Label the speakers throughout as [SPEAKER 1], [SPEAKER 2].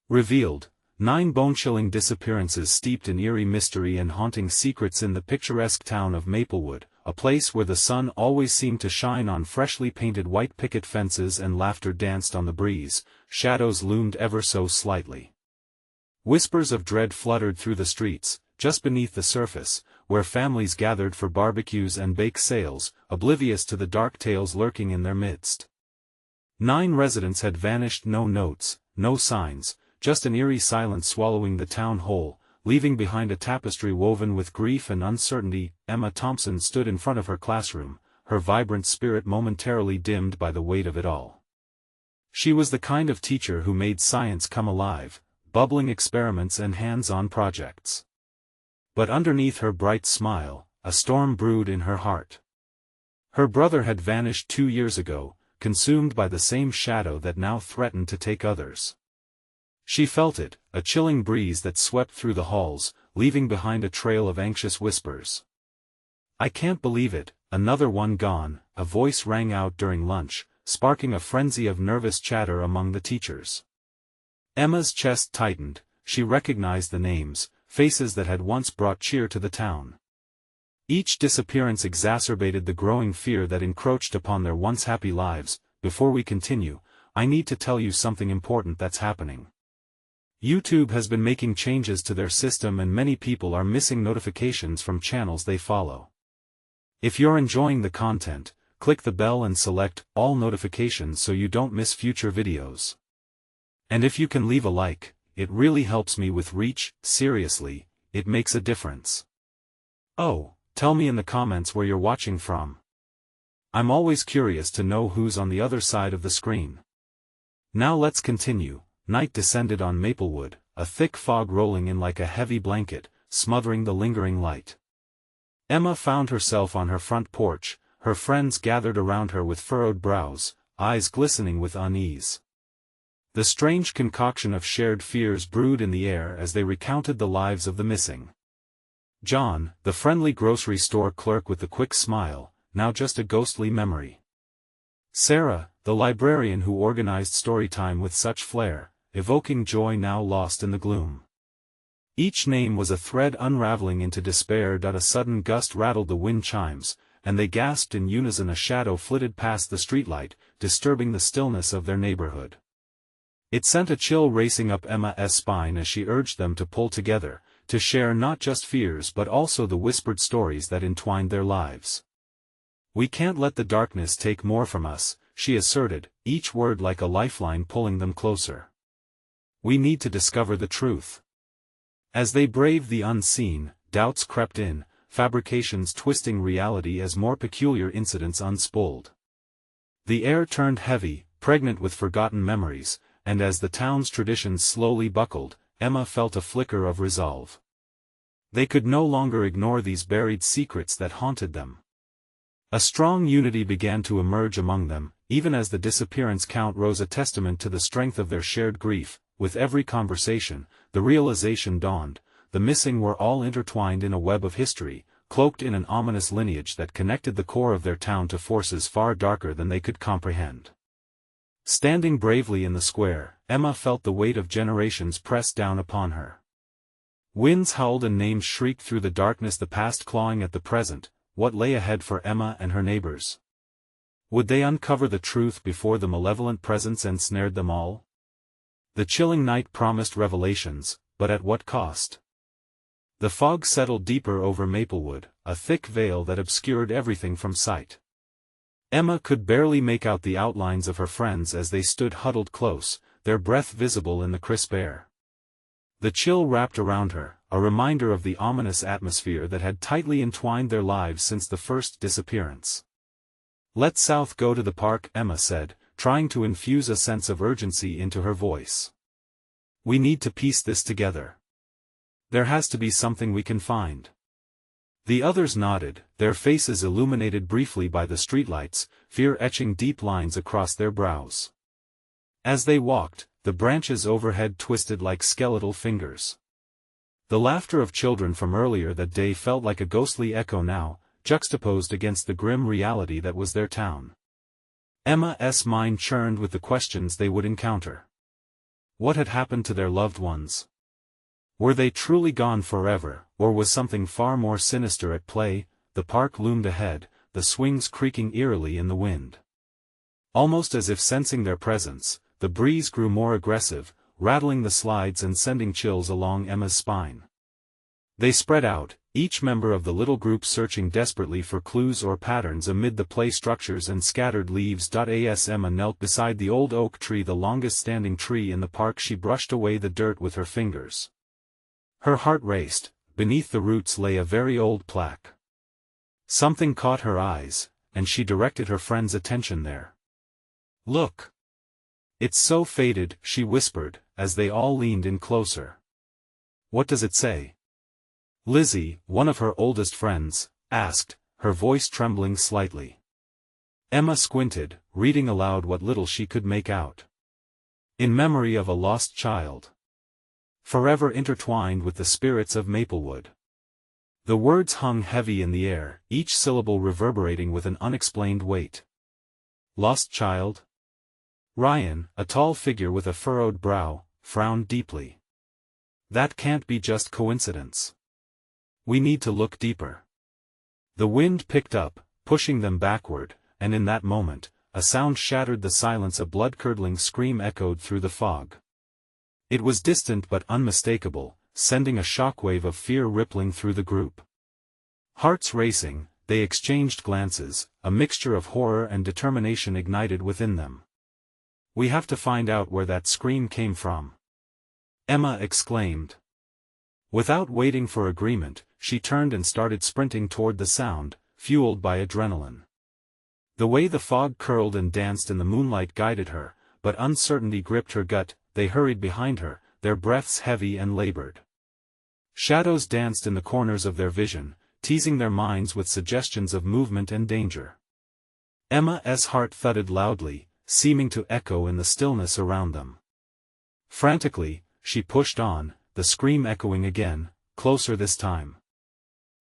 [SPEAKER 1] Revealed, 9 bone-chilling disappearances steeped in eerie mystery and haunting secrets in the picturesque town of Maplewood, a place where the sun always seemed to shine on freshly painted white picket fences and laughter danced on the breeze. Shadows loomed ever so slightly. Whispers of dread fluttered through the streets, just beneath the surface, where families gathered for barbecues and bake sales, oblivious to the dark tales lurking in their midst. 9 residents had vanished, no notes, no signs, just an eerie silence swallowing the town whole, leaving behind a tapestry woven with grief and uncertainty. Emma Thompson stood in front of her classroom, her vibrant spirit momentarily dimmed by the weight of it all. She was the kind of teacher who made science come alive, bubbling experiments and hands-on projects. But underneath her bright smile, a storm brewed in her heart. Her brother had vanished 2 years ago, consumed by the same shadow that now threatened to take others. She felt it, a chilling breeze that swept through the halls, leaving behind a trail of anxious whispers. "I can't believe it, another one gone," a voice rang out during lunch, sparking a frenzy of nervous chatter among the teachers. Emma's chest tightened, she recognized the names, faces that had once brought cheer to the town. Each disappearance exacerbated the growing fear that encroached upon their once happy lives. "Before we continue, I need to tell you something important that's happening. YouTube has been making changes to their system and many people are missing notifications from channels they follow. If you're enjoying the content, click the bell and select all notifications so you don't miss future videos. And if you can leave a like, it really helps me with reach. Seriously, it makes a difference. Oh, tell me in the comments where you're watching from. I'm always curious to know who's on the other side of the screen. Now let's continue. Night descended on Maplewood, a thick fog rolling in like a heavy blanket, smothering the lingering light. Emma found herself on her front porch, her friends gathered around her with furrowed brows, eyes glistening with unease. The strange concoction of shared fears brewed in the air as they recounted the lives of the missing. John, the friendly grocery store clerk with the quick smile, now just a ghostly memory. Sarah, the librarian who organized storytime with such flair, evoking joy now lost in the gloom. Each name was a thread unraveling into despair. A sudden gust rattled the wind chimes, and they gasped in unison. A shadow flitted past the streetlight, disturbing the stillness of their neighborhood. It sent a chill racing up Emma's spine as she urged them to pull together, to share not just fears but also the whispered stories that entwined their lives. "We can't let the darkness take more from us," she asserted, each word like a lifeline pulling them closer. "We need to discover the truth." As they braved the unseen, doubts crept in, fabrications twisting reality as more peculiar incidents unspooled. The air turned heavy, pregnant with forgotten memories, and as the town's traditions slowly buckled, Emma felt a flicker of resolve. They could no longer ignore these buried secrets that haunted them. A strong unity began to emerge among them, even as the disappearance count rose, a testament to the strength of their shared grief. With every conversation, the realization dawned, the missing were all intertwined in a web of history, cloaked in an ominous lineage that connected the core of their town to forces far darker than they could comprehend. Standing bravely in the square, Emma felt the weight of generations press down upon her. Winds howled and names shrieked through the darkness, the past clawing at the present. What lay ahead for Emma and her neighbors? Would they uncover the truth before the malevolent presence ensnared them all? The chilling night promised revelations, but at what cost? The fog settled deeper over Maplewood, a thick veil that obscured everything from sight. Emma could barely make out the outlines of her friends as they stood huddled close, their breath visible in the crisp air. The chill wrapped around her, a reminder of the ominous atmosphere that had tightly entwined their lives since the first disappearance. "Let's South go to the park," Emma said, trying to infuse a sense of urgency into her voice. "We need to piece this together. There has to be something we can find." The others nodded, their faces illuminated briefly by the streetlights, fear etching deep lines across their brows. As they walked, the branches overhead twisted like skeletal fingers. The laughter of children from earlier that day felt like a ghostly echo now, juxtaposed against the grim reality that was their town. Emma's mind churned with the questions they would encounter. What had happened to their loved ones? Were they truly gone forever, or was something far more sinister at play? The park loomed ahead, the swings creaking eerily in the wind. Almost as if sensing their presence, the breeze grew more aggressive, rattling the slides and sending chills along Emma's spine. They spread out, each member of the little group searching desperately for clues or patterns amid the play structures and scattered leaves. As Emma knelt beside the old oak tree, the longest standing tree in the park, she brushed away the dirt with her fingers. Her heart raced. Beneath the roots lay a very old plaque. Something caught her eyes, and she directed her friend's attention there. "Look! It's so faded," she whispered, as they all leaned in closer. "What does it say?" Lizzie, one of her oldest friends, asked, her voice trembling slightly. Emma squinted, reading aloud what little she could make out. "In memory of a lost child. Forever intertwined with the spirits of Maplewood." The words hung heavy in the air, each syllable reverberating with an unexplained weight. Lost child? Ryan, a tall figure with a furrowed brow, frowned deeply. "That can't be just coincidence. We need to look deeper." The wind picked up, pushing them backward, and in that moment, a sound shattered the silence. A blood-curdling scream echoed through the fog. It was distant but unmistakable, sending a shockwave of fear rippling through the group. Hearts racing, they exchanged glances, a mixture of horror and determination ignited within them. "We have to find out where that scream came from," Emma exclaimed. Without waiting for agreement, she turned and started sprinting toward the sound, fueled by adrenaline. The way the fog curled and danced in the moonlight guided her, but uncertainty gripped her gut. They hurried behind her, their breaths heavy and labored. Shadows danced in the corners of their vision, teasing their minds with suggestions of movement and danger. Emma's heart thudded loudly, seeming to echo in the stillness around them. Frantically, she pushed on, the scream echoing again, closer this time.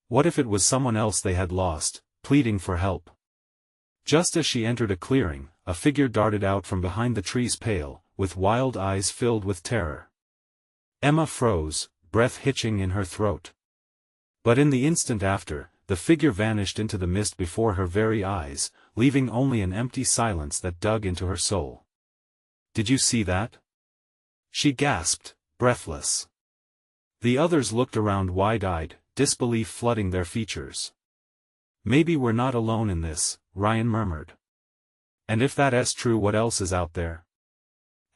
[SPEAKER 1] What if it was someone else they had lost, pleading for help? Just as she entered a clearing, a figure darted out from behind the tree's pale, with wild eyes filled with terror. Emma froze, breath hitching in her throat. But in the instant after, the figure vanished into the mist before her very eyes, leaving only an empty silence that dug into her soul. "Did you see that?" she gasped, breathless. The others looked around wide-eyed, disbelief flooding their features. "Maybe we're not alone in this," Ryan murmured. "And if that's true, what else is out there?"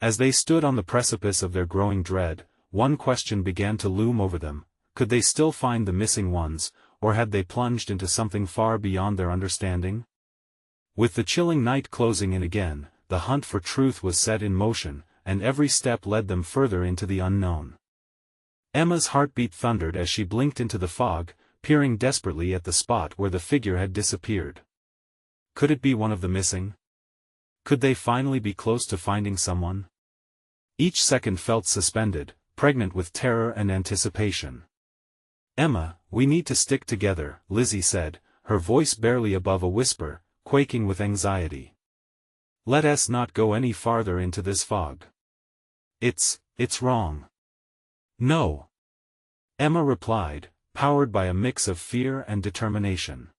[SPEAKER 1] As they stood on the precipice of their growing dread, one question began to loom over them: could they still find the missing ones, or had they plunged into something far beyond their understanding? With the chilling night closing in again, the hunt for truth was set in motion, and every step led them further into the unknown. Emma's heartbeat thundered as she blinked into the fog, peering desperately at the spot where the figure had disappeared. Could it be one of the missing? Could they finally be close to finding someone? Each second felt suspended, pregnant with terror and anticipation. "Emma, we need to stick together," Lizzie said, her voice barely above a whisper, quaking with anxiety. "Let us not go any farther into this fog. It's wrong." "No," Emma replied, powered by a mix of fear and determination.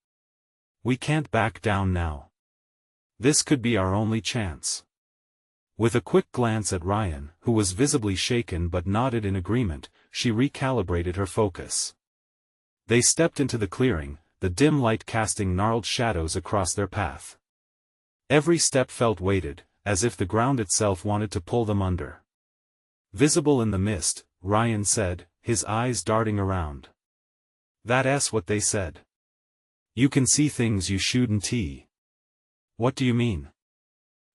[SPEAKER 1] "We can't back down now. This could be our only chance." With a quick glance at Ryan, who was visibly shaken but nodded in agreement, she recalibrated her focus. They stepped into the clearing, the dim light casting gnarled shadows across their path. Every step felt weighted, as if the ground itself wanted to pull them under. "Visible in the mist," Ryan said, his eyes darting around. "That's what they said. You can see things you shouldn't." "What do you mean?"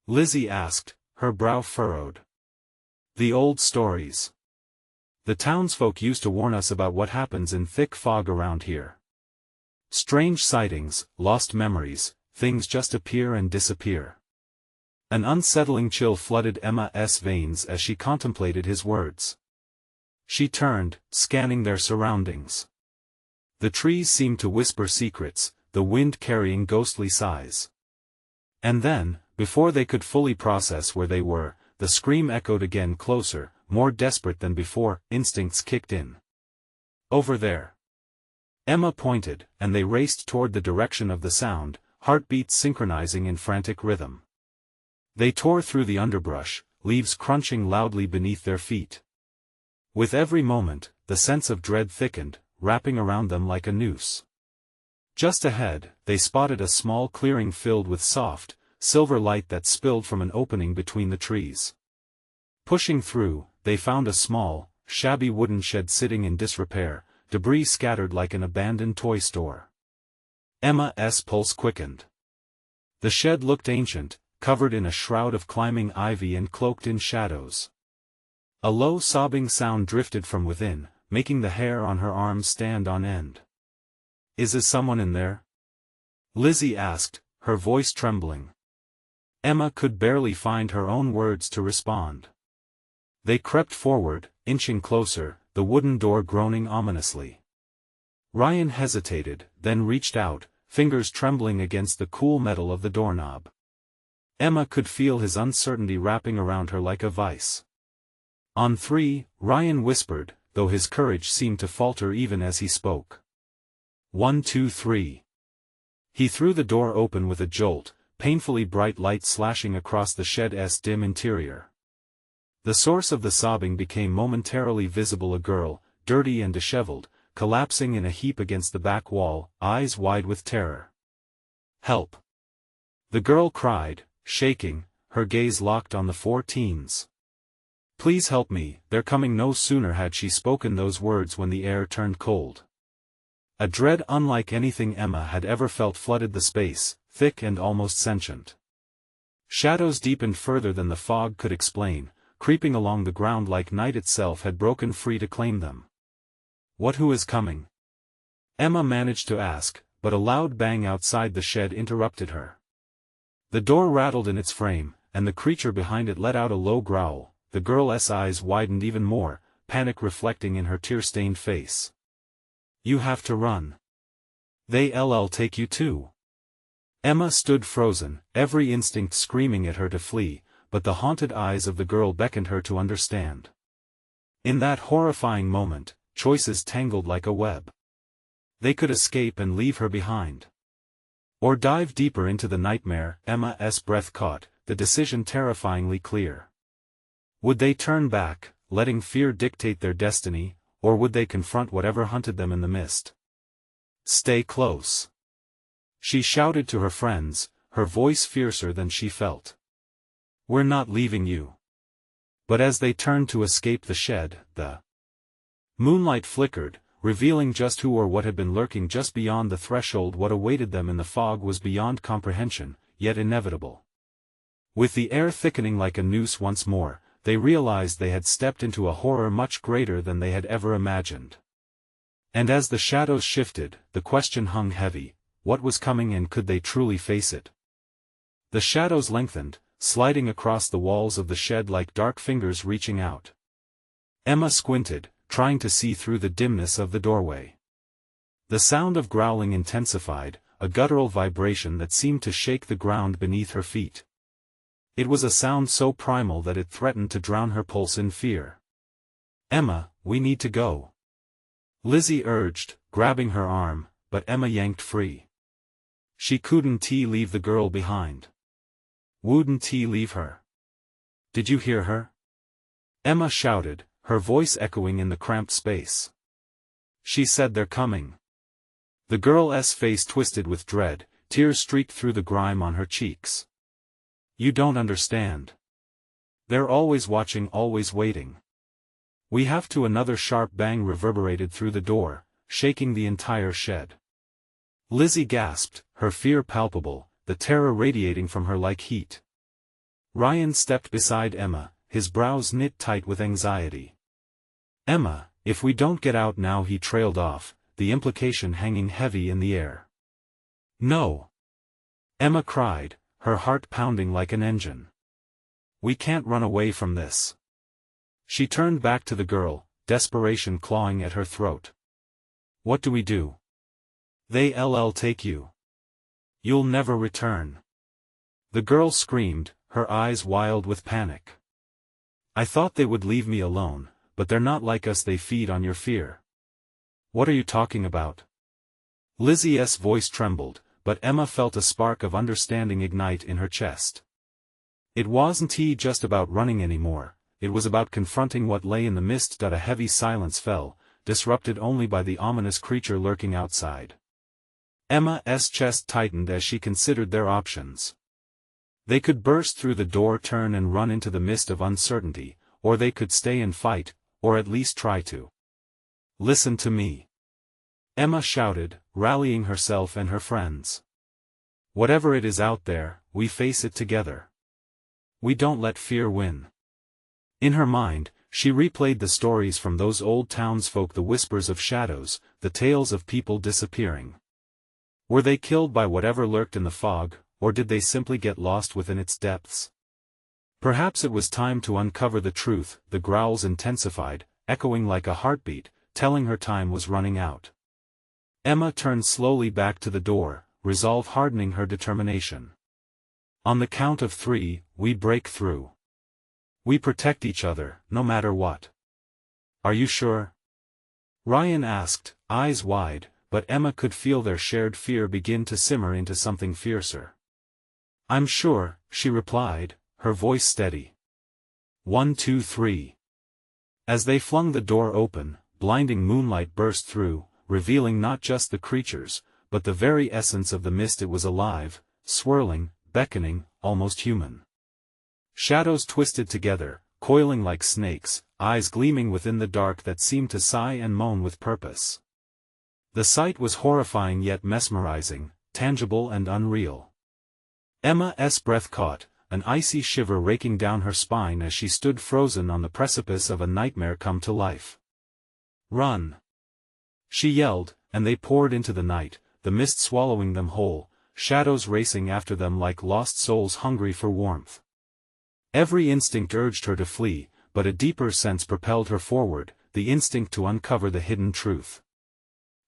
[SPEAKER 1] Lizzie asked, her brow furrowed. "The old stories. The townsfolk used to warn us about what happens in thick fog around here. Strange sightings, lost memories, things just appear and disappear." An unsettling chill flooded Emma's veins as she contemplated his words. She turned, scanning their surroundings. The trees seemed to whisper secrets, the wind carrying ghostly sighs. And then, before they could fully process where they were, the scream echoed again closer, more desperate than before, instincts kicked in. Over there. Emma pointed, and they raced toward the direction of the sound, heartbeats synchronizing in frantic rhythm. They tore through the underbrush, leaves crunching loudly beneath their feet. With every moment, the sense of dread thickened, wrapping around them like a noose. Just ahead, they spotted a small clearing filled with soft, silver light that spilled from an opening between the trees. Pushing through, they found a small, shabby wooden shed sitting in disrepair, debris scattered like an abandoned toy store. Emma's pulse quickened. The shed looked ancient, covered in a shroud of climbing ivy and cloaked in shadows. A low sobbing sound drifted from within, making the hair on her arms stand on end. Is someone in there?" Lizzie asked, her voice trembling. Emma could barely find her own words to respond. They crept forward, inching closer, the wooden door groaning ominously. Ryan hesitated, then reached out, fingers trembling against the cool metal of the doorknob. Emma could feel his uncertainty wrapping around her like a vice. On three, Ryan whispered, though his courage seemed to falter even as he spoke. 1, 2, 3. He threw the door open with a jolt, painfully bright light slashing across the shed's dim interior. The source of the sobbing became momentarily visible, a girl, dirty and disheveled, collapsing in a heap against the back wall, eyes wide with terror. "Help!" the girl cried, shaking, her gaze locked on the four teens. "Please help me, they're coming." No sooner had she spoken those words when the air turned cold. A dread unlike anything Emma had ever felt flooded the space, thick and almost sentient. Shadows deepened further than the fog could explain, creeping along the ground like night itself had broken free to claim them. Who is coming?" Emma managed to ask, but a loud bang outside the shed interrupted her. The door rattled in its frame, and the creature behind it let out a low growl. The girl's eyes widened even more, panic reflecting in her tear-stained face. "You have to run. They'll take you too." Emma stood frozen, every instinct screaming at her to flee, but the haunted eyes of the girl beckoned her to understand. In that horrifying moment, choices tangled like a web. They could escape and leave her behind. Or dive deeper into the nightmare. Emma's breath caught, the decision terrifyingly clear. Would they turn back, letting fear dictate their destiny, or would they confront whatever hunted them in the mist? "Stay close," she shouted to her friends, her voice fiercer than she felt. "We're not leaving you." But as they turned to escape the shed, the moonlight flickered, revealing just who or what had been lurking just beyond the threshold. What awaited them in the fog was beyond comprehension, yet inevitable. With the air thickening like a noose once more, they realized they had stepped into a horror much greater than they had ever imagined. And as the shadows shifted, the question hung heavy: what was coming, and could they truly face it? The shadows lengthened, sliding across the walls of the shed like dark fingers reaching out. Emma squinted, trying to see through the dimness of the doorway. The sound of growling intensified, a guttural vibration that seemed to shake the ground beneath her feet. It was a sound so primal that it threatened to drown her pulse in fear. "Emma, we need to go," Lizzie urged, grabbing her arm, but Emma yanked free. She couldn't leave the girl behind. Wouldn't leave her. "Did you hear her?" Emma shouted, her voice echoing in the cramped space. "She said they're coming." The girl's face twisted with dread, tears streaked through the grime on her cheeks. "You don't understand. They're always watching, always waiting. We have to." Another sharp bang reverberated through the door, shaking the entire shed. Lizzie gasped, her fear palpable, the terror radiating from her like heat. Ryan stepped beside Emma, his brows knit tight with anxiety. "Emma, if we don't get out now," he trailed off, the implication hanging heavy in the air. "No!" Emma cried, her heart pounding like an engine. "We can't run away from this." She turned back to the girl, desperation clawing at her throat. "What do we do?" "They'll take you. You'll never return." The girl screamed, her eyes wild with panic. I thought they would leave me alone, but they're not like us, they feed on your fear. What are you talking about? Lizzie's voice trembled, but Emma felt a spark of understanding ignite in her chest. It wasn't just about running anymore, it was about confronting what lay in the mist. A heavy silence fell, disrupted only by the ominous creature lurking outside. Emma's chest tightened as she considered their options. They could burst through the door, turn and run into the mist of uncertainty, or they could stay and fight, or at least try to. Listen to me, Emma shouted, rallying herself and her friends. Whatever it is out there, we face it together. We don't let fear win. In her mind, she replayed the stories from those old townsfolk, the whispers of shadows, the tales of people disappearing. Were they killed by whatever lurked in the fog, or did they simply get lost within its depths? Perhaps it was time to uncover the truth. The growls intensified, echoing like a heartbeat, telling her time was running out. Emma turned slowly back to the door, resolve hardening her determination. On the count of 3, we break through. We protect each other, no matter what. Are you sure? Ryan asked, eyes wide, but Emma could feel their shared fear begin to simmer into something fiercer. I'm sure, she replied, her voice steady. 1, 2, 3. As they flung the door open, blinding moonlight burst through, revealing not just the creatures, but the very essence of the mist. It was alive, swirling, beckoning, almost human. Shadows twisted together, coiling like snakes, eyes gleaming within the dark that seemed to sigh and moan with purpose. The sight was horrifying yet mesmerizing, tangible and unreal. Emma's breath caught, an icy shiver raking down her spine as she stood frozen on the precipice of a nightmare come to life. Run! She yelled, and they poured into the night, the mist swallowing them whole, shadows racing after them like lost souls hungry for warmth. Every instinct urged her to flee, but a deeper sense propelled her forward, the instinct to uncover the hidden truth.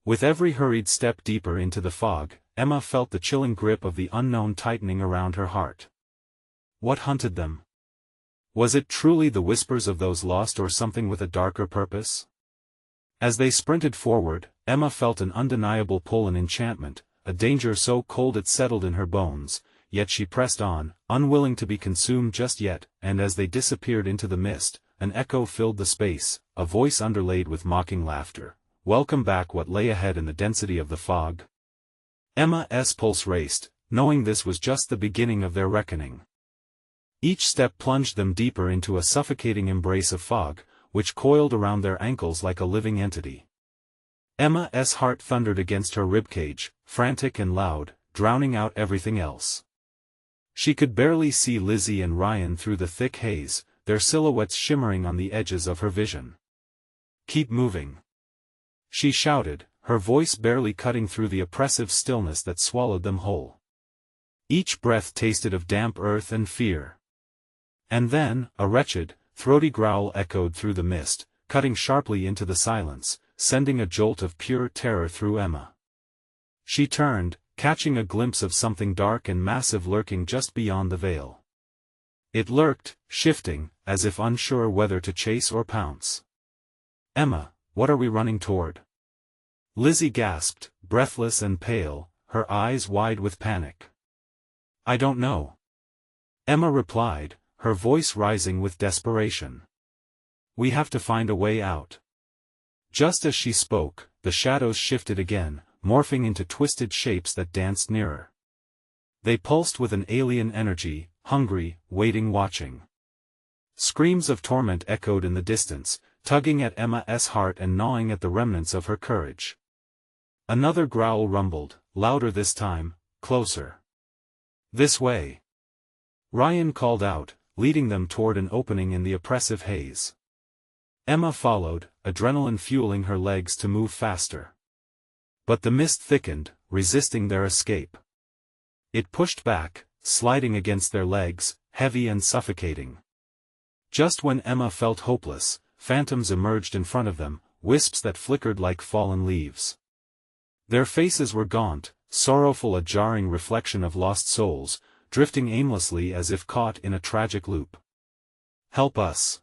[SPEAKER 1] With every hurried step deeper into the fog, Emma felt the chilling grip of the unknown tightening around her heart. What hunted them? Was it truly the whispers of those lost, or something with a darker purpose? As they sprinted forward, Emma felt an undeniable pull, an enchantment, a danger so cold it settled in her bones, yet she pressed on, unwilling to be consumed just yet. And as they disappeared into the mist, an echo filled the space, a voice underlaid with mocking laughter. Welcome back. What lay ahead in the density of the fog? Emma's pulse raced, knowing this was just the beginning of their reckoning. Each step plunged them deeper into a suffocating embrace of fog, which coiled around their ankles like a living entity. Emma's heart thundered against her ribcage, frantic and loud, drowning out everything else. She could barely see Lizzie and Ryan through the thick haze, their silhouettes shimmering on the edges of her vision. Keep moving, she shouted, her voice barely cutting through the oppressive stillness that swallowed them whole. Each breath tasted of damp earth and fear. And then, a wretched, throaty growl echoed through the mist, cutting sharply into the silence, sending a jolt of pure terror through Emma. She turned, catching a glimpse of something dark and massive lurking just beyond the veil. It lurked, shifting, as if unsure whether to chase or pounce. Emma, what are we running toward? Lizzie gasped, breathless and pale, her eyes wide with panic. I don't know, Emma replied, her voice rising with desperation. We have to find a way out. Just as she spoke, the shadows shifted again, morphing into twisted shapes that danced nearer. They pulsed with an alien energy, hungry, waiting, watching. Screams of torment echoed in the distance, tugging at Emma's heart and gnawing at the remnants of her courage. Another growl rumbled, louder this time, closer. This way, Ryan called out, leading them toward an opening in the oppressive haze. Emma followed, adrenaline fueling her legs to move faster. But the mist thickened, resisting their escape. It pushed back, sliding against their legs, heavy and suffocating. Just when Emma felt hopeless, phantoms emerged in front of them, wisps that flickered like fallen leaves. Their faces were gaunt, sorrowful, a jarring reflection of lost souls, drifting aimlessly as if caught in a tragic loop. Help us,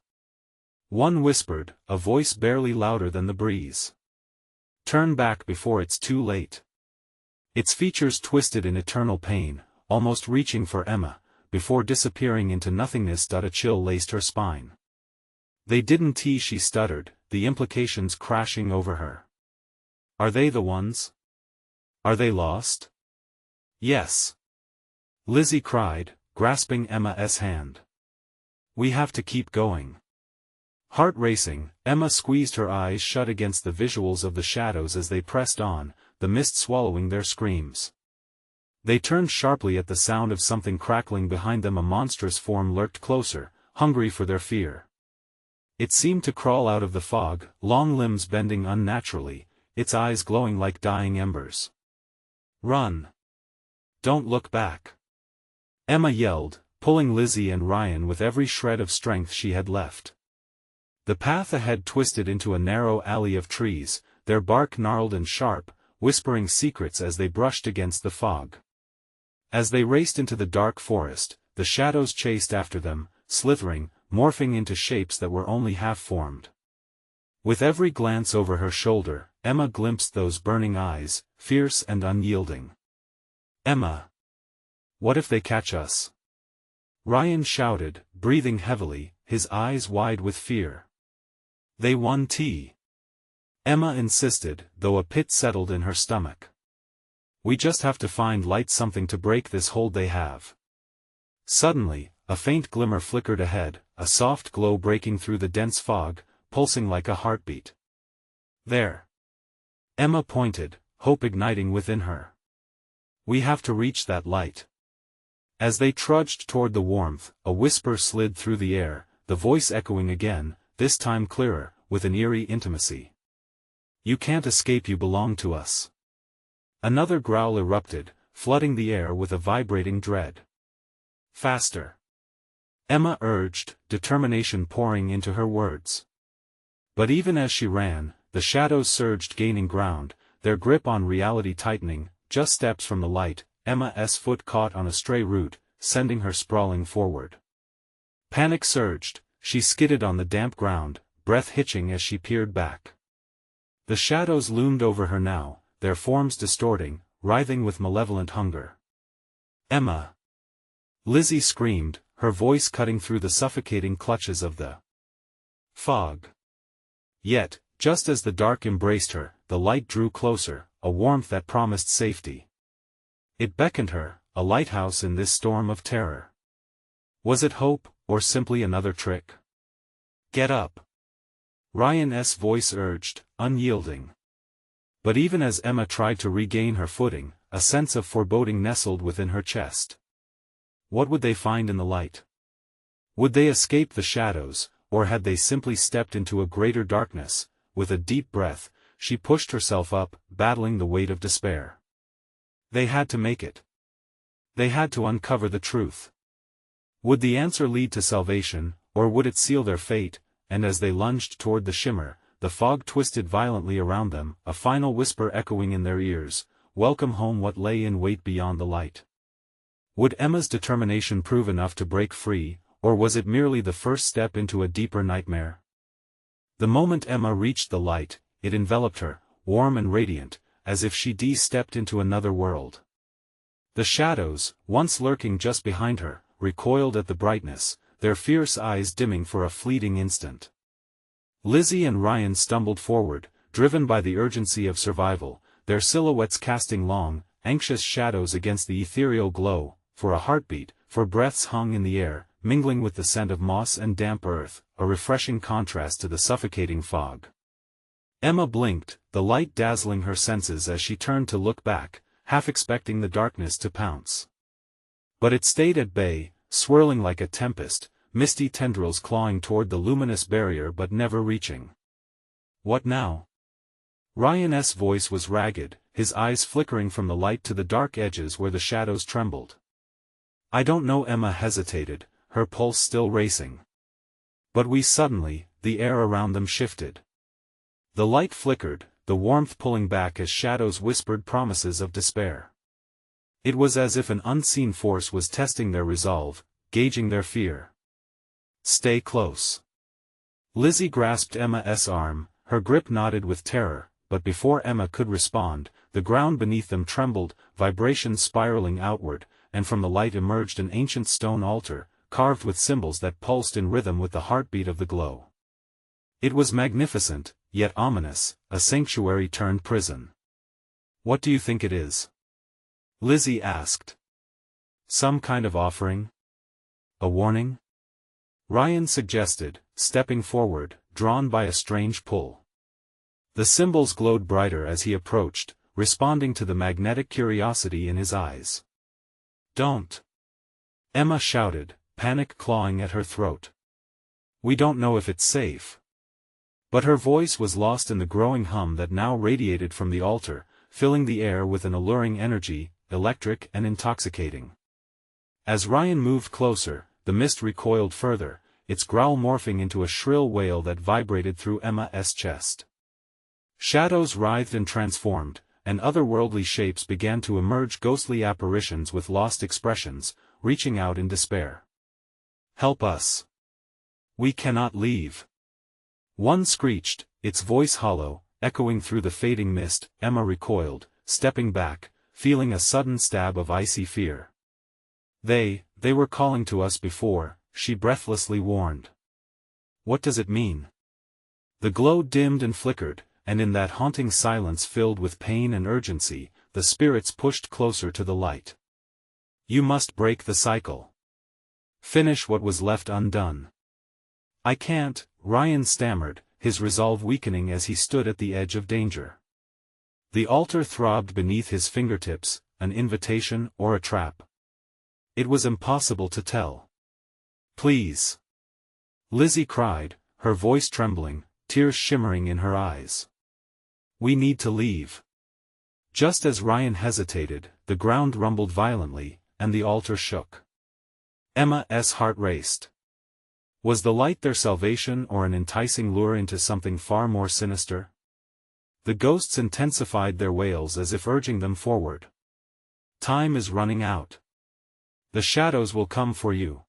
[SPEAKER 1] One whispered, a voice barely louder than the breeze. Turn back before it's too late. Its features twisted in eternal pain, almost reaching for Emma, before disappearing into nothingness. A chill laced her spine. They didn't, she stuttered, the implications crashing over her. Are they the ones? Are they lost? Yes. Lizzie cried, grasping Emma's hand. We have to keep going. Heart racing, Emma squeezed her eyes shut against the visuals of the shadows as they pressed on, the mist swallowing their screams. They turned sharply at the sound of something crackling behind them. A monstrous form lurked closer, hungry for their fear. It seemed to crawl out of the fog, long limbs bending unnaturally, its eyes glowing like dying embers. Run! Don't look back! Emma yelled, pulling Lizzie and Ryan with every shred of strength she had left. The path ahead twisted into a narrow alley of trees, their bark gnarled and sharp, whispering secrets as they brushed against the fog. As they raced into the dark forest, the shadows chased after them, slithering, morphing into shapes that were only half-formed. With every glance over her shoulder, Emma glimpsed those burning eyes, fierce and unyielding. Emma! What if they catch us? Ryan shouted, breathing heavily, his eyes wide with fear. They won't. Emma insisted, though a pit settled in her stomach. We just have to find light, something to break this hold they have. Suddenly, a faint glimmer flickered ahead, a soft glow breaking through the dense fog, pulsing like a heartbeat. There! Emma pointed, hope igniting within her. We have to reach that light. As they trudged toward the warmth, a whisper slid through the air, the voice echoing again, this time clearer, with an eerie intimacy. You can't escape, you belong to us. Another growl erupted, flooding the air with a vibrating dread. Faster! Emma urged, determination pouring into her words. But even as she ran, the shadows surged, gaining ground, their grip on reality tightening. Just steps from the light, Emma's foot caught on a stray root, sending her sprawling forward. Panic surged, she skidded on the damp ground, breath hitching as she peered back. The shadows loomed over her now, their forms distorting, writhing with malevolent hunger. Emma! Lizzie screamed, her voice cutting through the suffocating clutches of the fog. Yet, just as the dark embraced her, the light drew closer, a warmth that promised safety. It beckoned her, a lighthouse in this storm of terror. Was it hope, or simply another trick? Get up! Ryan's voice urged, unyielding. But even as Emma tried to regain her footing, a sense of foreboding nestled within her chest. What would they find in the light? Would they escape the shadows, or had they simply stepped into a greater darkness? With a deep breath, she pushed herself up, battling the weight of despair. They had to make it. They had to uncover the truth. Would the answer lead to salvation, or would it seal their fate? And as they lunged toward the shimmer, the fog twisted violently around them, a final whisper echoing in their ears, "Welcome home." What lay in wait beyond the light? Would Emma's determination prove enough to break free, or was it merely the first step into a deeper nightmare? The moment Emma reached the light, it enveloped her, warm and radiant, as if she stepped into another world. The shadows, once lurking just behind her, recoiled at the brightness, their fierce eyes dimming for a fleeting instant. Lizzie and Ryan stumbled forward, driven by the urgency of survival, their silhouettes casting long, anxious shadows against the ethereal glow. For a heartbeat, for breaths hung in the air, mingling with the scent of moss and damp earth, a refreshing contrast to the suffocating fog. Emma blinked, the light dazzling her senses as she turned to look back, half expecting the darkness to pounce. But it stayed at bay, swirling like a tempest, misty tendrils clawing toward the luminous barrier but never reaching. What now? Ryan's voice was ragged, his eyes flickering from the light to the dark edges where the shadows trembled. I don't know. Emma hesitated, her pulse still racing. But suddenly, the air around them shifted. The light flickered, the warmth pulling back as shadows whispered promises of despair. It was as if an unseen force was testing their resolve, gauging their fear. Stay close. Lizzie grasped Emma's arm, her grip knotted with terror, but before Emma could respond, the ground beneath them trembled, vibrations spiraling outward, and from the light emerged an ancient stone altar, carved with symbols that pulsed in rhythm with the heartbeat of the glow. It was magnificent, yet ominous, a sanctuary turned prison. "What do you think it is?" Lizzie asked. "Some kind of offering? A warning?" Ryan suggested, stepping forward, drawn by a strange pull. The symbols glowed brighter as he approached, responding to the magnetic curiosity in his eyes. "Don't!" Emma shouted, panic clawing at her throat. "We don't know if it's safe." But her voice was lost in the growing hum that now radiated from the altar, filling the air with an alluring energy, electric and intoxicating. As Ryan moved closer, the mist recoiled further, its growl morphing into a shrill wail that vibrated through Emma's chest. Shadows writhed and transformed, and otherworldly shapes began to emerge, ghostly apparitions with lost expressions, reaching out in despair. "Help us! We cannot leave!" One screeched, its voice hollow, echoing through the fading mist. Emma recoiled, stepping back, feeling a sudden stab of icy fear. They were calling to us before," she breathlessly warned. "What does it mean?" The glow dimmed and flickered, and in that haunting silence filled with pain and urgency, the spirits pushed closer to the light. "You must break the cycle. Finish what was left undone." "I can't," Ryan stammered, his resolve weakening as he stood at the edge of danger. The altar throbbed beneath his fingertips, an invitation or a trap. It was impossible to tell. "Please!" Lizzie cried, her voice trembling, tears shimmering in her eyes. "We need to leave." Just as Ryan hesitated, the ground rumbled violently, and the altar shook. Emma's heart raced. Was the light their salvation or an enticing lure into something far more sinister? The ghosts intensified their wails as if urging them forward. "Time is running out. The shadows will come for you."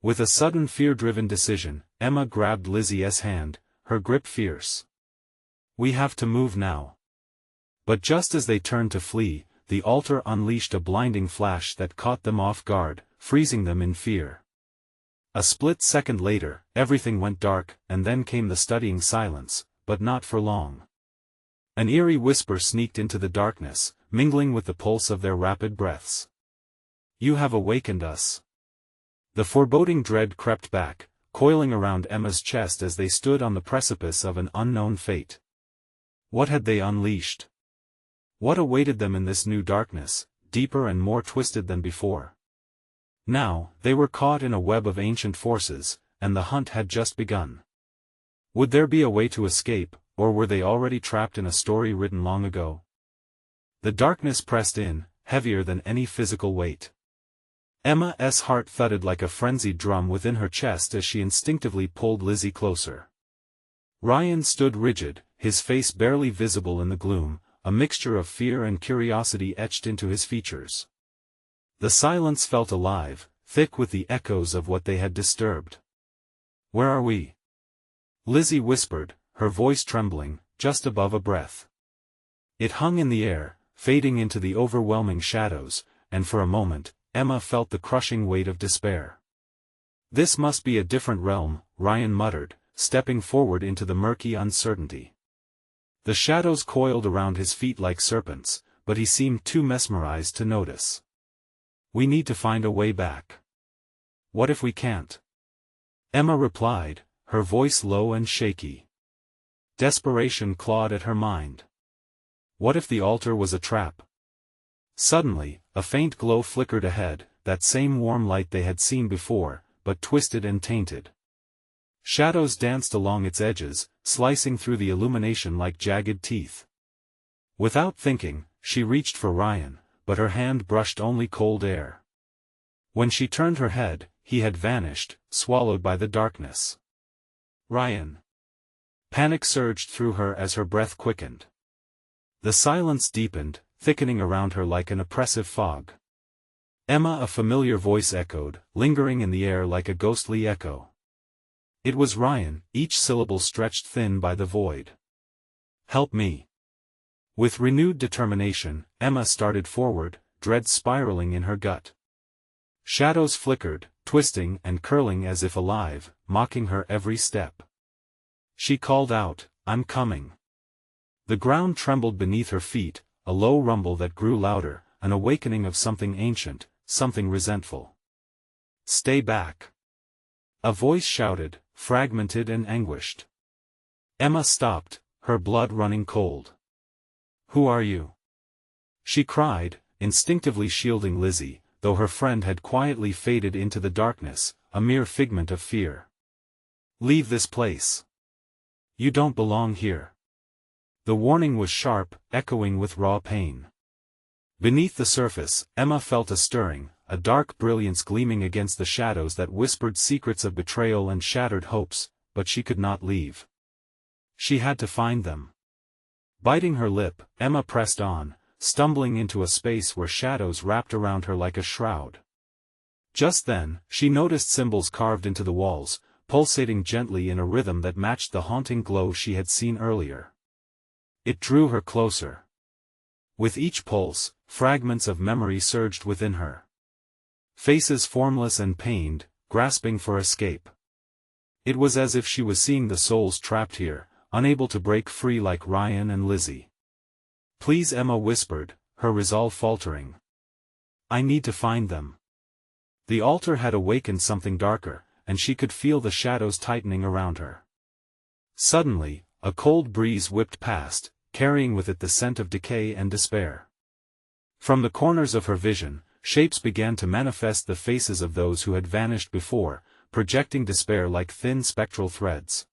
[SPEAKER 1] With a sudden fear-driven decision, Emma grabbed Lizzie's hand, her grip fierce. "We have to move now." But just as they turned to flee, the altar unleashed a blinding flash that caught them off guard, freezing them in fear. A split second later, everything went dark, and then came the studying silence, but not for long. An eerie whisper sneaked into the darkness, mingling with the pulse of their rapid breaths. "You have awakened us." The foreboding dread crept back, coiling around Emma's chest as they stood on the precipice of an unknown fate. What had they unleashed? What awaited them in this new darkness, deeper and more twisted than before? Now, they were caught in a web of ancient forces, and the hunt had just begun. Would there be a way to escape, or were they already trapped in a story written long ago? The darkness pressed in, heavier than any physical weight. Emma's heart thudded like a frenzied drum within her chest as she instinctively pulled Lizzie closer. Ryan stood rigid, his face barely visible in the gloom, a mixture of fear and curiosity etched into his features. The silence felt alive, thick with the echoes of what they had disturbed. "Where are we?" Lizzie whispered, her voice trembling, just above a breath. It hung in the air, fading into the overwhelming shadows, and for a moment, Emma felt the crushing weight of despair. "This must be a different realm," Ryan muttered, stepping forward into the murky uncertainty. The shadows coiled around his feet like serpents, but he seemed too mesmerized to notice. "We need to find a way back." "What if we can't?" Emma replied, her voice low and shaky. Desperation clawed at her mind. What if the altar was a trap? Suddenly, a faint glow flickered ahead, that same warm light they had seen before, but twisted and tainted. Shadows danced along its edges, slicing through the illumination like jagged teeth. Without thinking, she reached for Ryan, but her hand brushed only cold air. When she turned her head, he had vanished, swallowed by the darkness. "Ryan!" Panic surged through her as her breath quickened. The silence deepened, thickening around her like an oppressive fog. "Emma," a familiar voice echoed, lingering in the air like a ghostly echo. It was Ryan, each syllable stretched thin by the void. "Help me." With renewed determination, Emma started forward, dread spiraling in her gut. Shadows flickered, twisting and curling as if alive, mocking her every step. She called out, "I'm coming." The ground trembled beneath her feet, a low rumble that grew louder, an awakening of something ancient, something resentful. "Stay back!" a voice shouted, fragmented and anguished. Emma stopped, her blood running cold. "Who are you?" she cried, instinctively shielding Lizzie, though her friend had quietly faded into the darkness, a mere figment of fear. "Leave this place. You don't belong here." The warning was sharp, echoing with raw pain. Beneath the surface, Emma felt a stirring, a dark brilliance gleaming against the shadows that whispered secrets of betrayal and shattered hopes, but she could not leave. She had to find them. Biting her lip, Emma pressed on, stumbling into a space where shadows wrapped around her like a shroud. Just then, she noticed symbols carved into the walls, pulsating gently in a rhythm that matched the haunting glow she had seen earlier. It drew her closer. With each pulse, fragments of memory surged within her. Faces formless and pained, grasping for escape. It was as if she was seeing the souls trapped here, unable to break free like Ryan and Lizzie. "Please," Emma whispered, her resolve faltering. "I need to find them." The altar had awakened something darker, and she could feel the shadows tightening around her. Suddenly, a cold breeze whipped past, carrying with it the scent of decay and despair. From the corners of her vision, shapes began to manifest, the faces of those who had vanished before, projecting despair like thin spectral threads.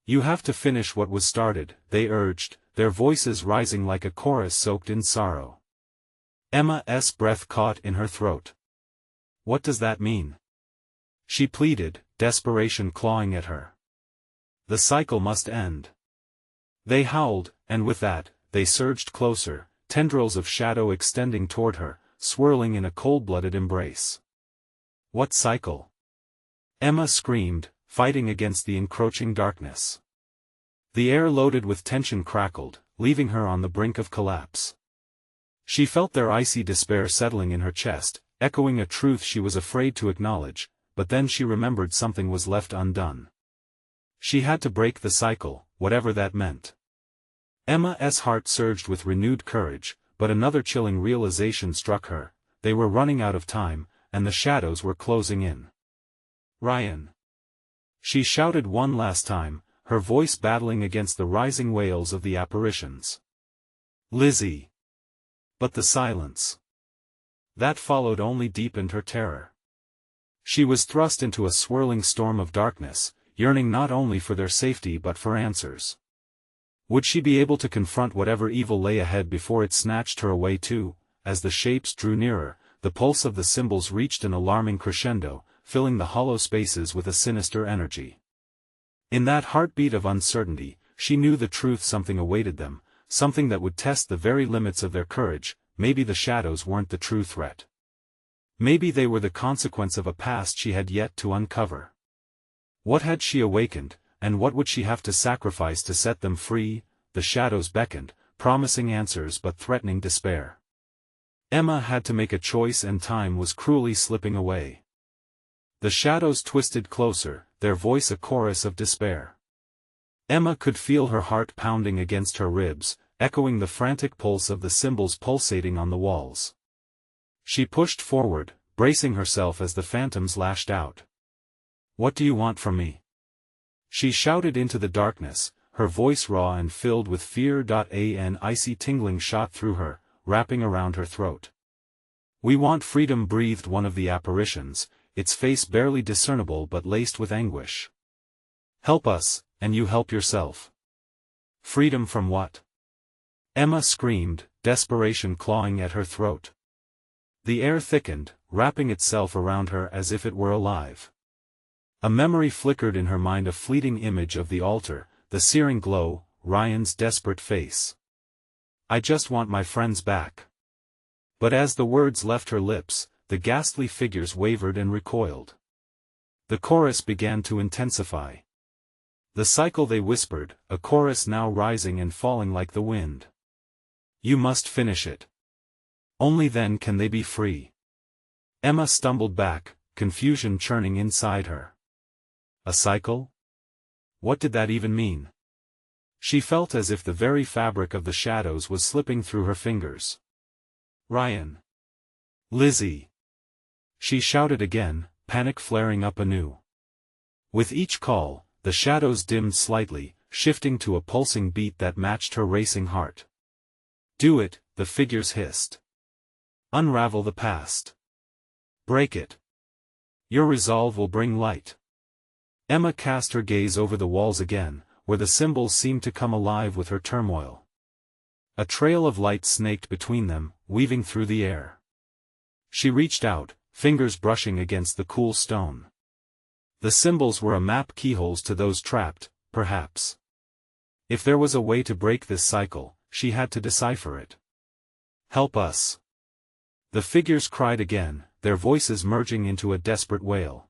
[SPEAKER 1] "You have to finish what was started," they urged, their voices rising like a chorus soaked in sorrow. Emma's breath caught in her throat. "What does that mean?" she pleaded, desperation clawing at her. "The cycle must end." They howled, and with that, they surged closer, tendrils of shadow extending toward her, swirling in a cold-blooded embrace. "What cycle?" Emma screamed, fighting against the encroaching darkness. The air loaded with tension crackled, leaving her on the brink of collapse. She felt their icy despair settling in her chest, echoing a truth she was afraid to acknowledge, but then she remembered something was left undone. She had to break the cycle, whatever that meant. Emma's heart surged with renewed courage, but another chilling realization struck her: they were running out of time, and the shadows were closing in. "Ryan!" she shouted one last time, her voice battling against the rising wails of the apparitions. "Lizzie!" But the silence that followed only deepened her terror. She was thrust into a swirling storm of darkness, yearning not only for their safety but for answers. Would she be able to confront whatever evil lay ahead before it snatched her away too? As the shapes drew nearer, the pulse of the symbols reached an alarming crescendo, filling the hollow spaces with a sinister energy. In that heartbeat of uncertainty, she knew the truth: something awaited them, something that would test the very limits of their courage. Maybe the shadows weren't the true threat. Maybe they were the consequence of a past she had yet to uncover. What had she awakened, and what would she have to sacrifice to set them free? The shadows beckoned, promising answers but threatening despair. Emma had to make a choice, and time was cruelly slipping away. The shadows twisted closer, their voice a chorus of despair. Emma could feel her heart pounding against her ribs, echoing the frantic pulse of the symbols pulsating on the walls. She pushed forward, bracing herself as the phantoms lashed out. "What do you want from me?" she shouted into the darkness, her voice raw and filled with fear. An icy tingling shot through her, wrapping around her throat. "We want freedom," breathed one of the apparitions, its face barely discernible but laced with anguish. "Help us, and you help yourself." "Freedom from what?" Emma screamed, desperation clawing at her throat. The air thickened, wrapping itself around her as if it were alive. A memory flickered in her mind, a fleeting image of the altar, the searing glow, Ryan's desperate face. "I just want my friends back." But as the words left her lips, the ghastly figures wavered and recoiled. The chorus began to intensify. The cycle, they whispered, a chorus now rising and falling like the wind. You must finish it. Only then can they be free. Emma stumbled back, confusion churning inside her. A cycle? What did that even mean? She felt as if the very fabric of the shadows was slipping through her fingers. Ryan. Lizzie. She shouted again, panic flaring up anew. With each call, the shadows dimmed slightly, shifting to a pulsing beat that matched her racing heart. Do it, the figures hissed. Unravel the past. Break it. Your resolve will bring light. Emma cast her gaze over the walls again, where the symbols seemed to come alive with her turmoil. A trail of light snaked between them, weaving through the air. She reached out, fingers brushing against the cool stone. The symbols were a map, keyholes to those trapped, perhaps. If there was a way to break this cycle, she had to decipher it. Help us. The figures cried again, their voices merging into a desperate wail.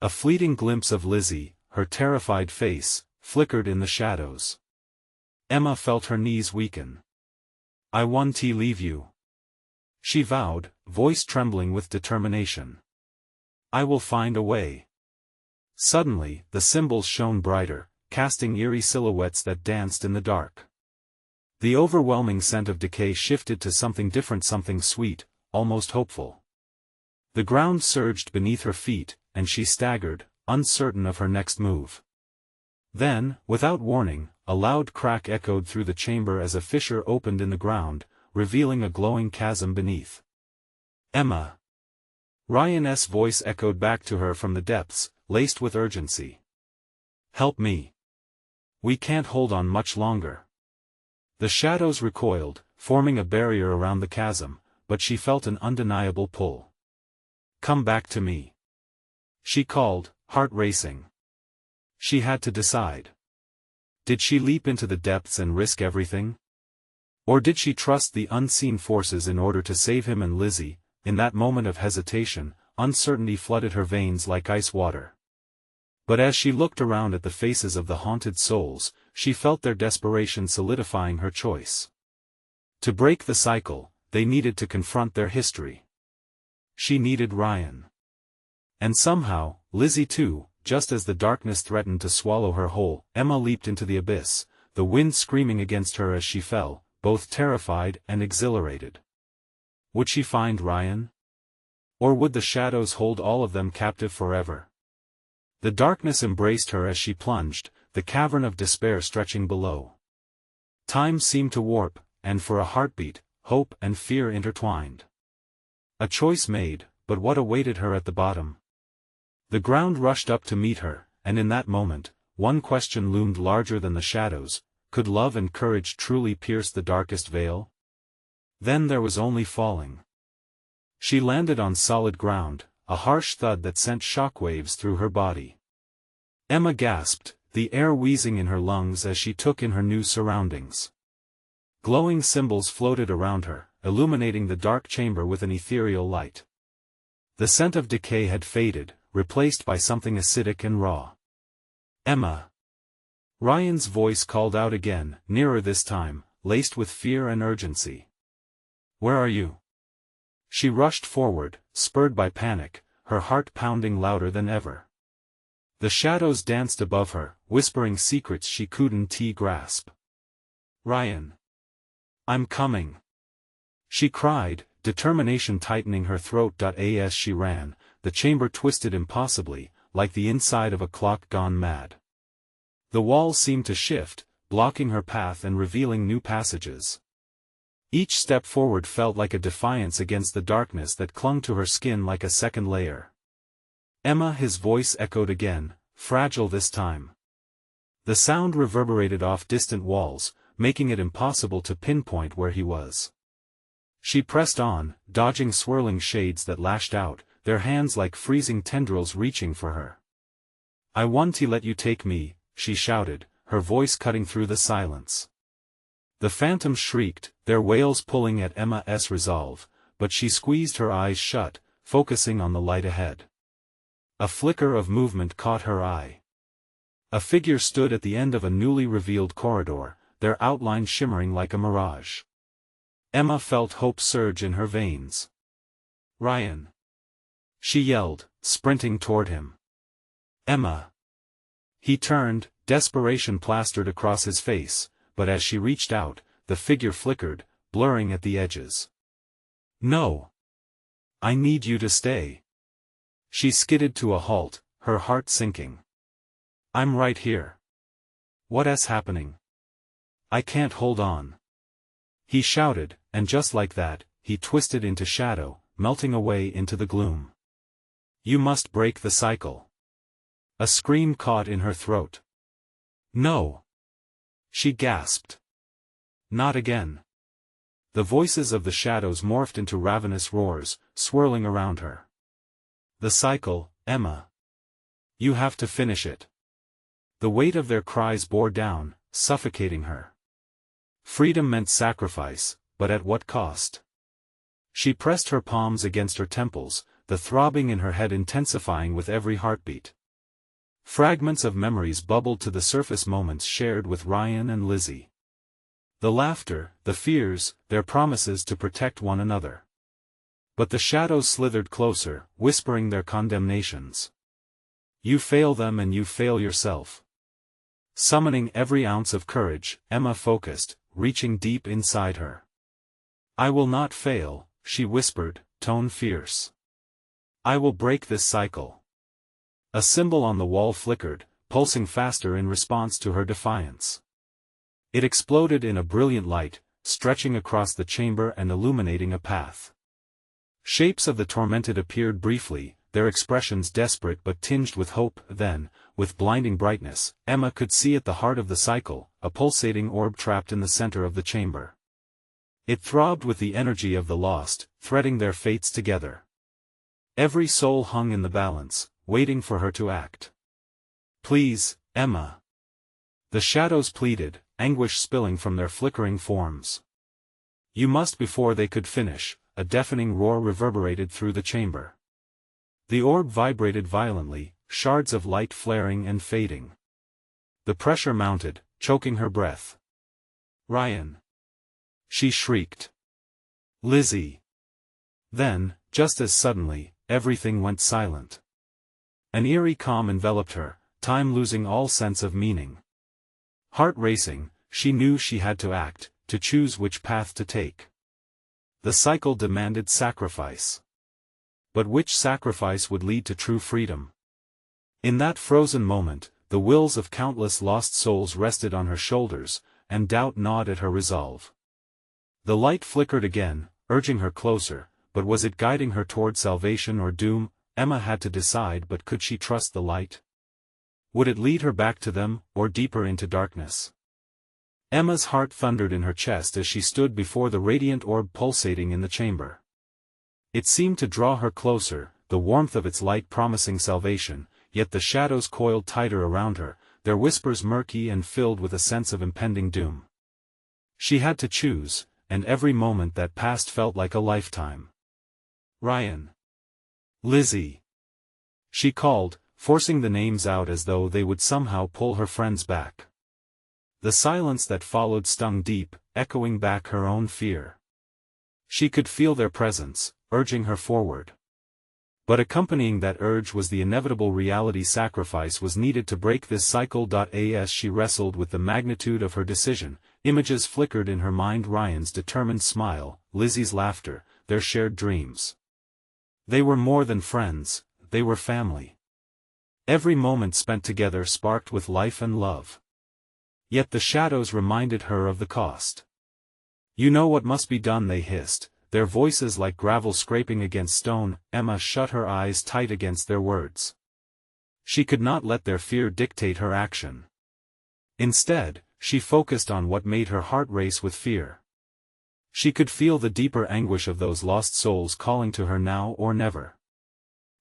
[SPEAKER 1] A fleeting glimpse of Lizzie, her terrified face, flickered in the shadows. Emma felt her knees weaken. I won't leave you. She vowed, voice trembling with determination. I will find a way. Suddenly, the symbols shone brighter, casting eerie silhouettes that danced in the dark. The overwhelming scent of decay shifted to something different, something sweet, almost hopeful. The ground surged beneath her feet, and she staggered, uncertain of her next move. Then, without warning, a loud crack echoed through the chamber as a fissure opened in the ground, revealing a glowing chasm beneath. Emma. Ryan's voice echoed back to her from the depths, laced with urgency. Help me. We can't hold on much longer. The shadows recoiled, forming a barrier around the chasm, but she felt an undeniable pull. Come back to me. She called, heart racing. She had to decide. Did she leap into the depths and risk everything? Or did she trust the unseen forces in order to save him and Lizzie? In that moment of hesitation, uncertainty flooded her veins like ice water. But as she looked around at the faces of the haunted souls, she felt their desperation solidifying her choice. To break the cycle, they needed to confront their history. She needed Ryan. And somehow, Lizzie too, just as the darkness threatened to swallow her whole. Emma leaped into the abyss, the wind screaming against her as she fell, both terrified and exhilarated. Would she find Ryan? Or would the shadows hold all of them captive forever? The darkness embraced her as she plunged, the cavern of despair stretching below. Time seemed to warp, and for a heartbeat, hope and fear intertwined. A choice made, but what awaited her at the bottom? The ground rushed up to meet her, and in that moment, one question loomed larger than the shadows: could love and courage truly pierce the darkest veil? Then there was only falling. She landed on solid ground, a harsh thud that sent shockwaves through her body. Emma gasped, the air wheezing in her lungs as she took in her new surroundings. Glowing symbols floated around her, illuminating the dark chamber with an ethereal light. The scent of decay had faded, replaced by something acidic and raw. Emma. Ryan's voice called out again, nearer this time, laced with fear and urgency. Where are you? She rushed forward, spurred by panic, her heart pounding louder than ever. The shadows danced above her, whispering secrets she couldn't grasp. Ryan. I'm coming. She cried, determination tightening her throat. As she ran, the chamber twisted impossibly, like the inside of a clock gone mad. The walls seemed to shift, blocking her path and revealing new passages. Each step forward felt like a defiance against the darkness that clung to her skin like a second layer. Emma, his voice echoed again, fragile this time. The sound reverberated off distant walls, making it impossible to pinpoint where he was. She pressed on, dodging swirling shades that lashed out, their hands like freezing tendrils reaching for her. I want to let you take me, she shouted, her voice cutting through the silence. The phantoms shrieked, their wails pulling at Emma's resolve, but she squeezed her eyes shut, focusing on the light ahead. A flicker of movement caught her eye. A figure stood at the end of a newly revealed corridor, their outline shimmering like a mirage. Emma felt hope surge in her veins. "Ryan!" she yelled, sprinting toward him. "Emma!" He turned, desperation plastered across his face, but as she reached out, the figure flickered, blurring at the edges. "No! I need you to stay." She skidded to a halt, her heart sinking. "I'm right here. What's happening? I can't hold on." He shouted, and just like that, he twisted into shadow, melting away into the gloom. "You must break the cycle." A scream caught in her throat. "No!" she gasped. "Not again." The voices of the shadows morphed into ravenous roars, swirling around her. "The cycle, Emma. You have to finish it." The weight of their cries bore down, suffocating her. Freedom meant sacrifice, but at what cost? She pressed her palms against her temples, the throbbing in her head intensifying with every heartbeat. Fragments of memories bubbled to the surface, moments shared with Ryan and Lizzie. The laughter, the fears, their promises to protect one another. But the shadows slithered closer, whispering their condemnations. "You fail them and you fail yourself." Summoning every ounce of courage, Emma focused, reaching deep inside her. "I will not fail," she whispered, tone fierce. "I will break this cycle." A symbol on the wall flickered, pulsing faster in response to her defiance. It exploded in a brilliant light, stretching across the chamber and illuminating a path. Shapes of the tormented appeared briefly, their expressions desperate but tinged with hope. Then, with blinding brightness, Emma could see at the heart of the cycle, a pulsating orb trapped in the center of the chamber. It throbbed with the energy of the lost, threading their fates together. Every soul hung in the balance, waiting for her to act. "Please, Emma." The shadows pleaded, anguish spilling from their flickering forms. "You must." Before they could finish, a deafening roar reverberated through the chamber. The orb vibrated violently, shards of light flaring and fading. The pressure mounted, choking her breath. "Ryan!" she shrieked. "Lizzie!" Then, just as suddenly, everything went silent. An eerie calm enveloped her, time losing all sense of meaning. Heart racing, she knew she had to act, to choose which path to take. The cycle demanded sacrifice. But which sacrifice would lead to true freedom? In that frozen moment, the wills of countless lost souls rested on her shoulders, and doubt gnawed at her resolve. The light flickered again, urging her closer, but was it guiding her toward salvation or doom? Emma had to decide, but could she trust the light? Would it lead her back to them, or deeper into darkness? Emma's heart thundered in her chest as she stood before the radiant orb pulsating in the chamber. It seemed to draw her closer, the warmth of its light promising salvation, yet the shadows coiled tighter around her, their whispers murky and filled with a sense of impending doom. She had to choose, and every moment that passed felt like a lifetime. "Ryan!" "Lizzie!" she called, forcing the names out as though they would somehow pull her friends back. The silence that followed stung deep, echoing back her own fear. She could feel their presence, urging her forward. But accompanying that urge was the inevitable reality: sacrifice was needed to break this cycle. As she wrestled with the magnitude of her decision, images flickered in her mind: Ryan's determined smile, Lizzie's laughter, their shared dreams. They were more than friends, they were family. Every moment spent together sparked with life and love. Yet the shadows reminded her of the cost. "You know what must be done," they hissed, their voices like gravel scraping against stone. Emma shut her eyes tight against their words. She could not let their fear dictate her action. Instead, she focused on what made her heart race with fear. She could feel the deeper anguish of those lost souls calling to her now or never.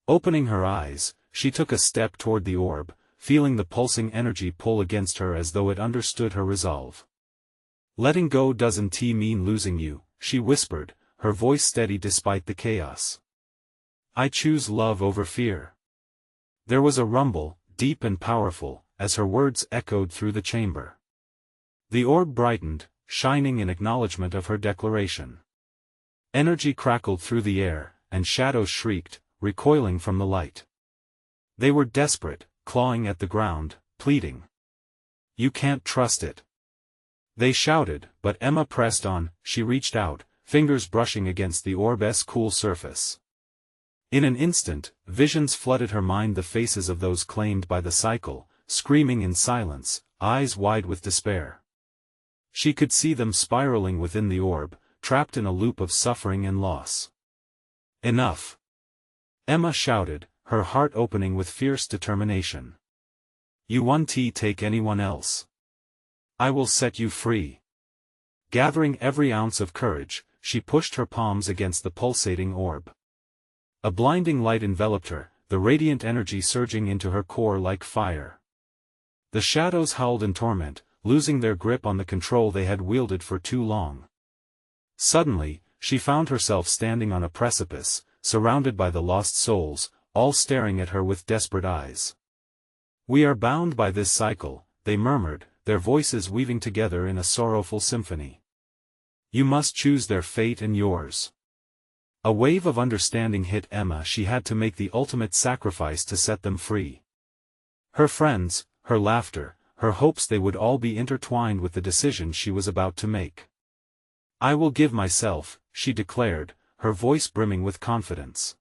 [SPEAKER 1] Opening her eyes, she took a step toward the orb, feeling the pulsing energy pull against her as though it understood her resolve. "Letting go doesn't mean losing you," she whispered, her voice steady despite the chaos. "I choose love over fear." There was a rumble, deep and powerful, as her words echoed through the chamber. The orb brightened, shining in acknowledgement of her declaration. Energy crackled through the air, and shadows shrieked, recoiling from the light. They were desperate, clawing at the ground, pleading. "You can't trust it," they shouted, but Emma pressed on. She reached out, fingers brushing against the orb's cool surface. In an instant, visions flooded her mind, the faces of those claimed by the cycle, screaming in silence, eyes wide with despair. She could see them spiraling within the orb, trapped in a loop of suffering and loss. "Enough!" Emma shouted, her heart opening with fierce determination. "You won't take anyone else. I will set you free." Gathering every ounce of courage, she pushed her palms against the pulsating orb. A blinding light enveloped her, the radiant energy surging into her core like fire. The shadows howled in torment, losing their grip on the control they had wielded for too long. Suddenly, she found herself standing on a precipice, surrounded by the lost souls, all staring at her with desperate eyes. "We are bound by this cycle," they murmured, their voices weaving together in a sorrowful symphony. "You must choose their fate and yours." A wave of understanding hit Emma. She had to make the ultimate sacrifice to set them free. Her friends, her laughter, her hopes, they would all be intertwined with the decision she was about to make. "I will give myself," she declared, her voice brimming with confidence.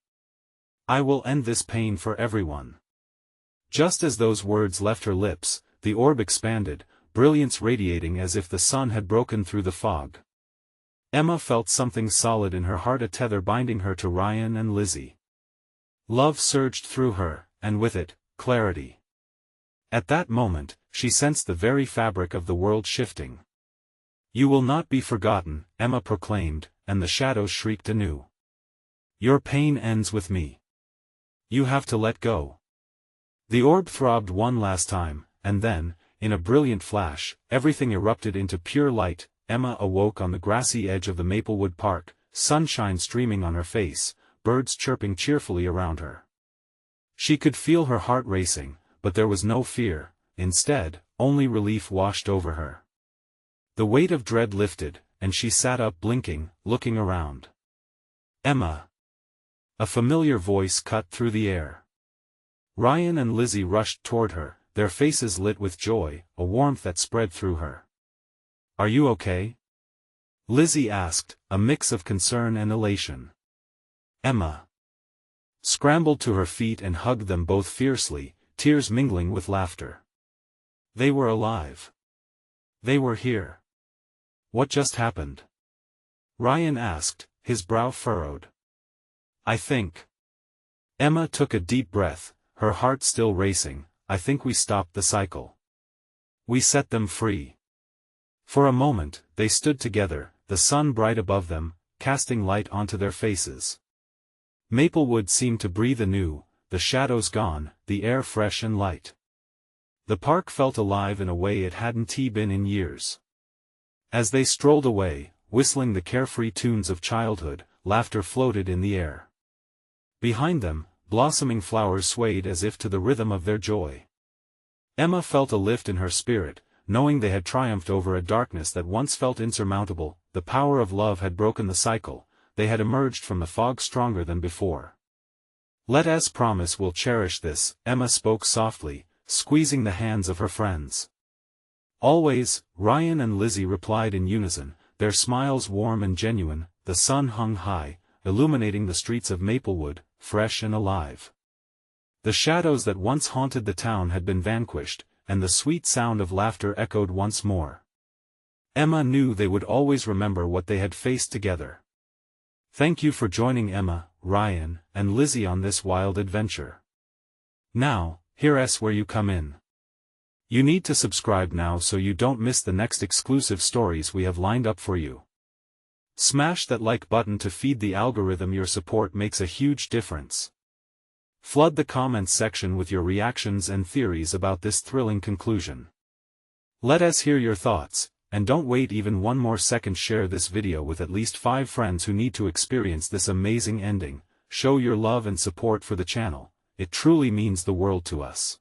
[SPEAKER 1] "I will end this pain for everyone." Just as those words left her lips, the orb expanded, brilliance radiating as if the sun had broken through the fog. Emma felt something solid in her heart, a tether binding her to Ryan and Lizzie. Love surged through her, and with it, clarity. At that moment, she sensed the very fabric of the world shifting. "You will not be forgotten," Emma proclaimed, and the shadows shrieked anew. "Your pain ends with me. You have to let go." The orb throbbed one last time, and then, in a brilliant flash, everything erupted into pure light. Emma awoke on the grassy edge of the Maplewood Park, sunshine streaming on her face, birds chirping cheerfully around her. She could feel her heart racing, but there was no fear. Instead, only relief washed over her. The weight of dread lifted, and she sat up blinking, looking around. "Emma!" A familiar voice cut through the air. Ryan and Lizzie rushed toward her, their faces lit with joy, a warmth that spread through her. "Are you okay?" Lizzie asked, a mix of concern and elation. Emma scrambled to her feet and hugged them both fiercely, tears mingling with laughter. They were alive. They were here. "What just happened?" Ryan asked, his brow furrowed. "I think." Emma took a deep breath, her heart still racing. "I think we stopped the cycle. We set them free." For a moment, they stood together, the sun bright above them, casting light onto their faces. Maplewood seemed to breathe anew, the shadows gone, the air fresh and light. The park felt alive in a way it hadn't been in years. As they strolled away, whistling the carefree tunes of childhood, laughter floated in the air. Behind them, blossoming flowers swayed as if to the rhythm of their joy. Emma felt a lift in her spirit, knowing they had triumphed over a darkness that once felt insurmountable. The power of love had broken the cycle, they had emerged from the fog stronger than before. "Let us promise we'll cherish this," Emma spoke softly, squeezing the hands of her friends. "Always," Ryan and Lizzie replied in unison, their smiles warm and genuine. The sun hung high, illuminating the streets of Maplewood, fresh and alive. The shadows that once haunted the town had been vanquished, and the sweet sound of laughter echoed once more. Emma knew they would always remember what they had faced together. Thank you for joining Emma, Ryan, and Lizzie on this wild adventure. Now, here's where you come in. You need to subscribe now so you don't miss the next exclusive stories we have lined up for you. Smash that like button to feed the algorithm. Your support makes a huge difference. Flood the comments section with your reactions and theories about this thrilling conclusion. Let us hear your thoughts, and don't wait even one more second. Share this video with at least 5 friends who need to experience this amazing ending. Show your love and support for the channel. it truly means the world to us.